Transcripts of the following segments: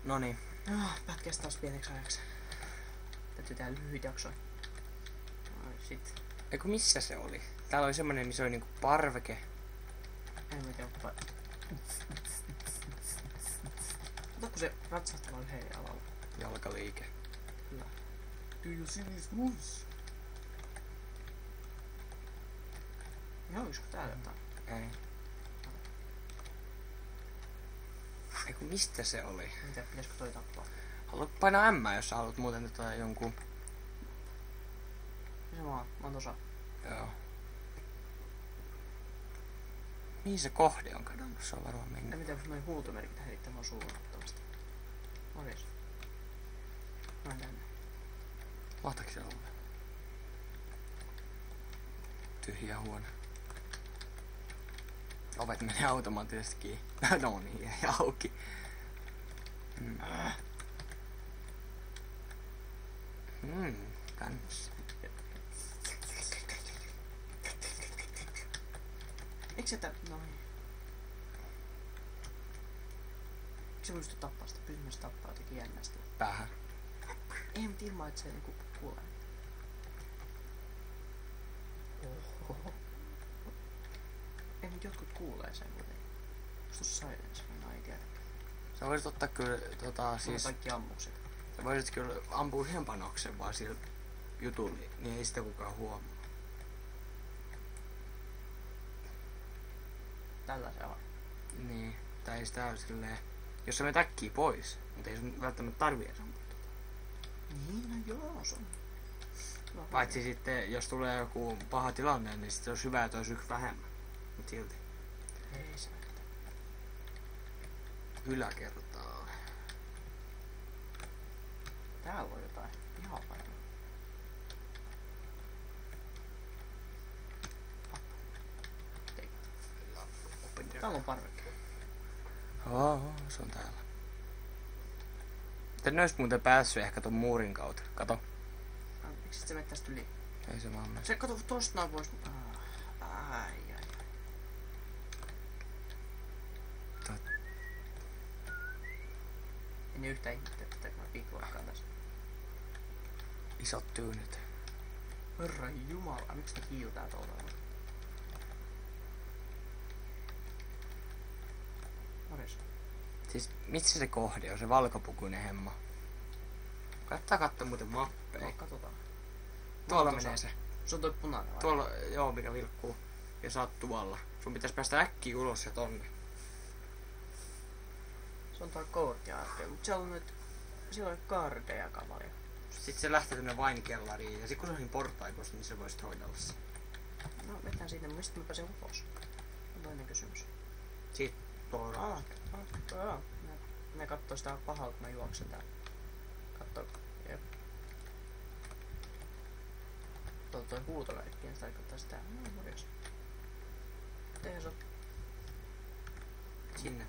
Noniin. Pätkäs taas pieneksi ajaksi. Täytyy tehdä lyhyt jakso. Sit. Eiku missä se oli? Täällä oli semmonen, missä oli niinku parveke. En mä tiedä, Otatko se ratsahtava yhden jalalla? Jalkaliike. Kyllä. Do you see these moves? Joo, olisiko täällä jotain? Ei. Eiku mistä se oli? Mitä, pitäisikö toi tappaa? Haluat painaa M, jos sä haluat muuten jonkun... Missä mä oon tossa. Joo. Mihin se kohde on kadonnut? Se on varmaan mennyt. Ei mitään, jos noin huutomerkit häirittää mua suunnattomasti. Morjes. Noin tänne. Mahtaako se olla? Tyhjä huone. Ovet menee automaattisesti kiinni. No niin, jäi auki. Kans. Eikö se noin? Eikö se pysty tappaa sitä? Pystymässä tappaa jotenkin jännästi. Vähän. Ei mut ilman, että se niinku kuulee. Oho. Ei mut jotkut kuulee sen kuitenkin. Onks tossa silence? No ei tiedä. Sä voisit ottaa kyllä siis... kaikki ammukset. Sä voisit kyllä ampua yhden panoksen vaan sillä jutulla, niin ei sitä kukaan huomaa. Tällä se on. Niin. Tai ei sitä silleen... Jos sä menet äkkiä pois, mutta ei sun välttämättä tarvii edes ampua tota. Niin, no joo, se on. Paitsi sitten, jos tulee joku paha tilanne, niin sitten olisi hyvä, että olisi yksi vähemmän. Mut silti. Ei se näkytä. Yläkertaa. Täällä on jotain. Ihan paljon. Täällä on parvekki. Se on täällä. Mutta ne ois muuten päässyt ehkä ton muurin kautta. Kato. Miksi se menet tästä yli? Ei se vaan mene. Se kato tosta noin vois... Ai. En yhtään ihmettä, että mä pikkuakaan tässä. Isot tyynyt. Herra jumala, miksi ne kiiltää tuolla? Morjes. Siis missä se kohde on? Se valkopukuinen hemma. Kannattaa katsoa muuten mappeja. No, katsotaan. Tuolla menee se. Se on toi punainen vai? Tuolla, joo, mikä vilkkuu. Ja sä oot tuolla. Sun pitäis päästä äkkiä ulos ja tonne. Se on toi courtyard, mut siellä on nyt... Siellä on kardeja kamaria. Sitten se lähtee tänne vainkellariin. Ja sit kun se on niin portaikossa, niin se voisit hoidella se. No, mennään siitä, mistä mä pääsen ulos? On toinen kysymys. Siitä tuolla. Ne kattoo sitä pahaa, kun mä juoksen täällä. Kattoo. Jep. Toi huutomerkki, niin sitä tarkoittaa sitä. No, morjes. Miten se on? Sinne.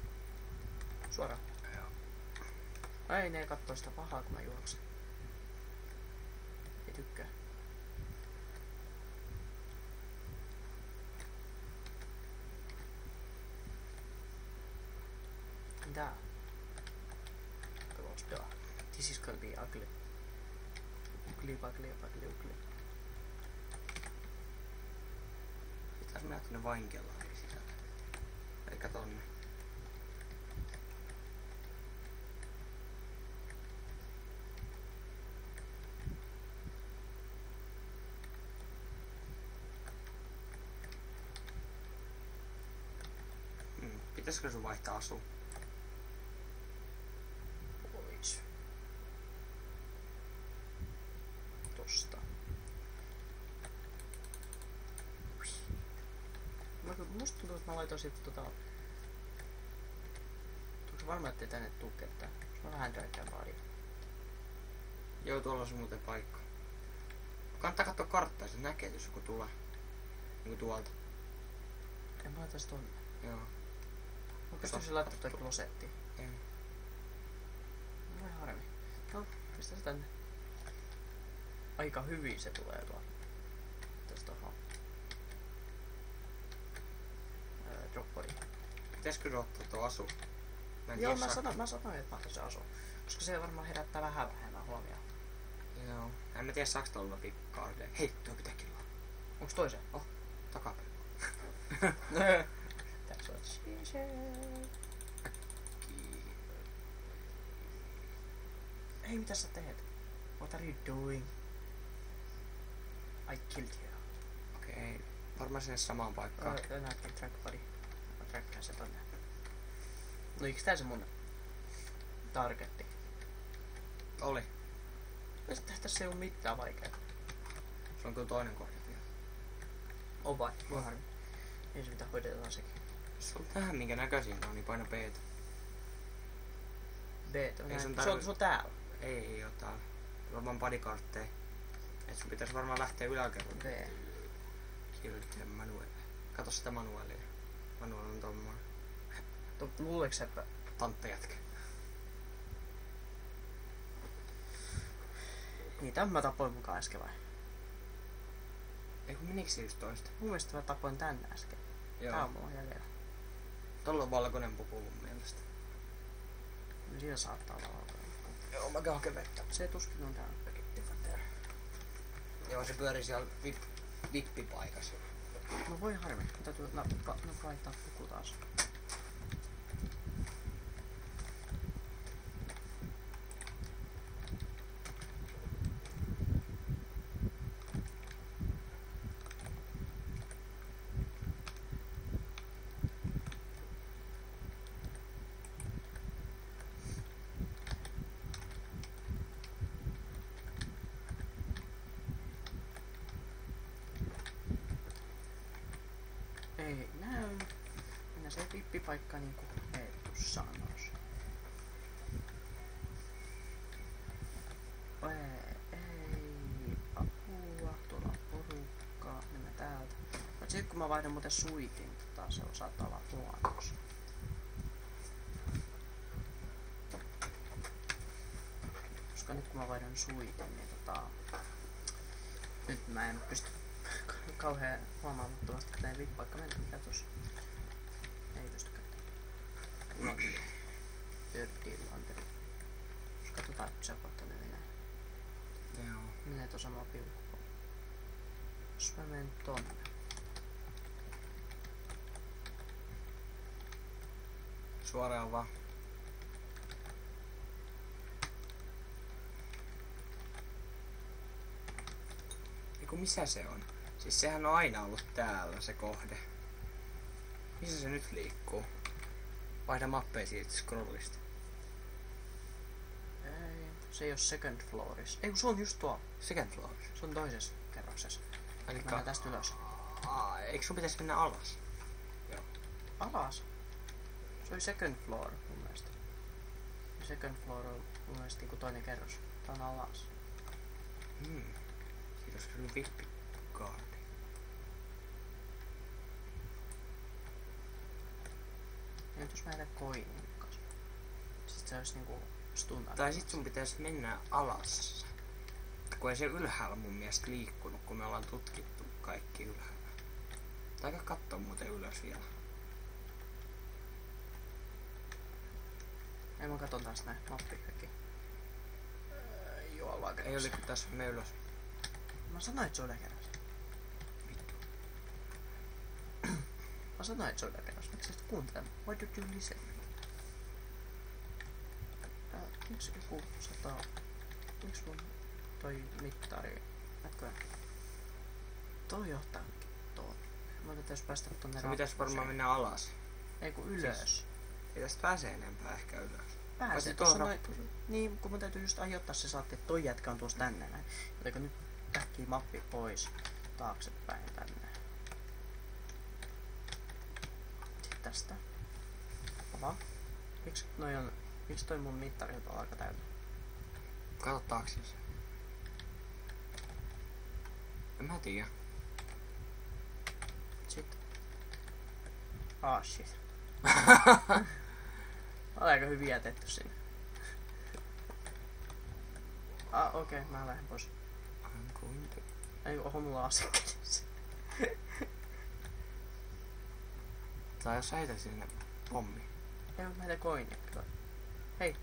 Suoraan. Joo. Ei, ne kattoo sitä pahaa, kun mä juoksen. Ei tykkää. Mitä? Close door. This is gonna be ugly. Ugly. Pitäis mennä tonne vainkellariin sisälle. Eikä tonne. Pitäisikö sun vaihtaa asua? Pois. Tosta. Musta tuntuu, että mä laitoin sit Tuuko varmaan, ettei tänne tuu ketään? Mä vähän dränkään vaadin. Joo, tuolla on se muuten paikka. Kannattaa katsoa karttaa, se näkee, jos joku tulee. Niinku tuolta. En mä laitais tonne. Joo. Mä pystyisin laittaa toi klosettiin. Ei. No vähän harmi. No, pistä se tänne. Aika hyvin se tulee tuolla. Tästä tohon. Droppodi. Pitäisikö ottaa tuo asu? Mä en Joo, tiedä, mä sanoin, että mä haluaisin asua. Koska se varmaan herättää vähän vähemmän huomioon. Joo. En mä tiedä, saaks tuolla pikkaardeja. Hei, tuo pitääkin olla. Onks toisen? Oh, takapäin. That's what she said. Hei, mitä sä teet? What are you doing? I killed you. Okei. Varmaan sinne samaan paikkaan. Näytkin trackpadi. Mä trackaan se tonne. No eiks tää se mun targetti? Oli. Tässä ei oo mitään vaikeaa. Se on kyllä toinen kohde vielä. On vai? Voi harmi. Ei se mitään, hoidetaan sekin. Se on tähän minkä näköisiä on, niin paina B. B, Ei sun se on täällä. Ei oo täällä. Varmaan bodykartteja. Et sun pitäis varmaan lähteä yläkerran. B. Killed Manuel. Kato sitä Manuelia. Manuel on tommonen Luuleeko seppä? tanttejätkä. Niin, tämän mä tapoin mukaan äsken vai? Eiku menikö se just toista? Mun mielestä mä tapoin tän äsken. Tää Joo. on mulla jäljellä. Tolla on valkoinen puku mun mielestä. Niin siinä saattaa olla valkoinen. Joo, mä käyn hakemaan vettä. Se tuskin on täällä. Joo, se pyörii siellä vippipaikassa. No voi harmi. Mun täytyy vaihtaa puku taas. Ei näy. Mennään se vippipaikka niinku Eetu sanois. Ei apua, tuolla on porukkaa, mennään täältä. Mut sit kun mä vaihdan muuten suitin, se saattaa olla huonoksi. Koska nyt kun mä vaihdan suitin, niin nyt mä en pysty kauhean huomaamattomasti, että näin vippaikka mennä. Mikä tossa? Ei pysty katsomaan. Dirty Laundry. Jos katsotaan, että se kohta ne menee. Joo. Menee tuon samaa piukkoa. Jos mä menen tonne. Suoraan vaan. Eiku missä se on? Siis sehän on aina ollut täällä se kohde. Missä se nyt liikkuu? Vaihda mappeja siitä scrollista. Ei, se ei oo second floorissa. Ei kun se on just tuo. Second floor. Se on toisessa kerroksessa. Elikkä... Mennään tästä ylös. Eikö sun pitäis mennä alas? Joo. Alas. Se oli second floor mun mielestä. Ja second floor on mun mielestä niinku toinen kerros. Tää on alas. Siitä olisi kyllä vippikaardi. Ja nyt jos mä heitän koinin kanssa. Sit se olisi niinku stunnaat. Tai sit sun pitäis mennä alas. Kun ei se ylhäällä mun mielestä liikkunut, kun me ollaan tutkittu kaikki ylhäällä. Tai kattoo muuten ylös vielä. Ei mä katon taas näin mappiakin. Joo, ollaan Ei oliko tässä me ylös? Mä sanoin, että se on yläkerros. Vittu. Mä sanoin, että se on yläkerros. Miksi sä sit kuuntele? Why did you listen? Miksi joku 100... Miksi mun toi mittari näköön? Toi johtaankin tuon. Mä täytyis päästä tonne Se pitäis varmaan mennä alas. Ei kun ylös. Ei tästä pääse enempää ehkä ylös. Pääsee tuossa noin. Niin, kun mun täytyy just ajoittaa se saatti, että toi jätkä on tuossa tänne näin. Jotenka nyt äkkiä mappi pois taaksepäin tänne. Sitten tästä. Avaa. Miksi toi mun mittari on aika täynnä? Kato taakse se. En mä tiedä. Sitten. Shit. On aika hyvin jätetty sinne. Okei, mä lähden pois. I'm going to... Ei, oho, mulla on ase kädessä. Tai jos sä heität sinne pommi. Ei, mutta näitä koinia. Hei,